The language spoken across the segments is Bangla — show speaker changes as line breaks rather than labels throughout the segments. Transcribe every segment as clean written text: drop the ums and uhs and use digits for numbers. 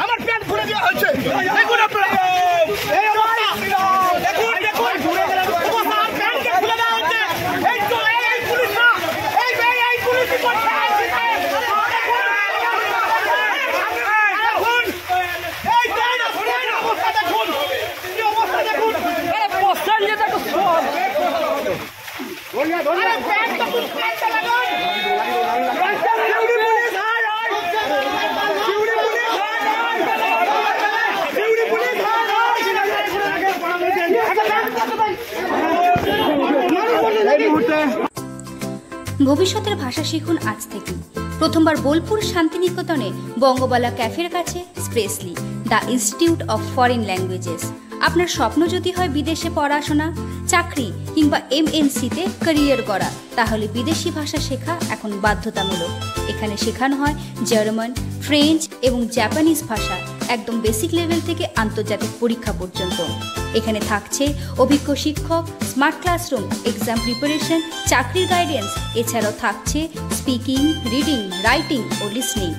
আমার প্যান্ট খুলে দেওয়া হয়েছে
ভবিষ্যতের ভাষা শিখুন আজ থেকে। প্রথমবার বোলপুর শান্তিনিকেতনে বঙ্গবালা ক্যাফের কাছে স্প্রেসলি the institute of foreign languages. আপনার স্বপ্ন যদি হয় বিদেশে পড়াশোনা, চাকরি কিংবা MNCতে ক্যারিয়ার করা, তাহলে বিদেশি ভাষা শেখা এখন বাধ্যতামূলক। এখানে শেখানো হয় জার্মান, ফ্রেঞ্চ এবং জাপানিজ ভাষা, একদম বেসিক লেভেল থেকে আন্তর্জাতিক পরীক্ষা পর্যন্ত। এখানে থাকছে অভিজ্ঞ শিক্ষক, স্মার্ট ক্লাসরুম, এক্সাম প্রিপারেশন, চাকরির গাইডেন্স, এছাড়াও থাকছে স্পিকিং, রিডিং, রাইটিং ও লিসনিং।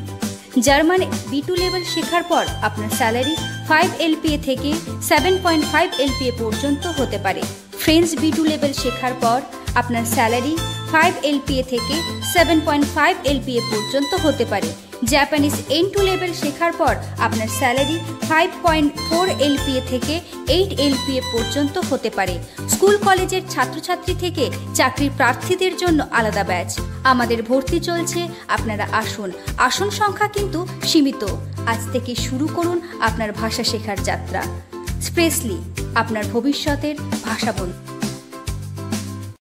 জার্মান B2 লেভেল শেখার পর আপনার স্যালারি 5 LPA থেকে 7.5 LPA পর্যন্ত হতে পারে। ফ্রেঞ্চ B2 লেভেল শেখার পর আপনার স্যালারি 5 LPA থেকে 7.5 LPA পর্যন্ত হতে পারে। জাপানিজ N2 লেভেল শেখার পর আপনার স্যালারি 5.4 LPA থেকে 8 LPA পর্যন্ত হতে পারে। স্কুল কলেজের ছাত্রছাত্রী থেকে চাকরির প্রার্থীদের জন্য আলাদা ব্যাচ। আমাদের ভর্তি চলছে, আপনারা আসুন। আসন সংখ্যা কিন্তু সীমিত। আজ থেকে শুরু করুন আপনার ভাষা শেখার যাত্রা। স্প্রেসলি, আপনার ভবিষ্যতের ভাষা বন্ধু।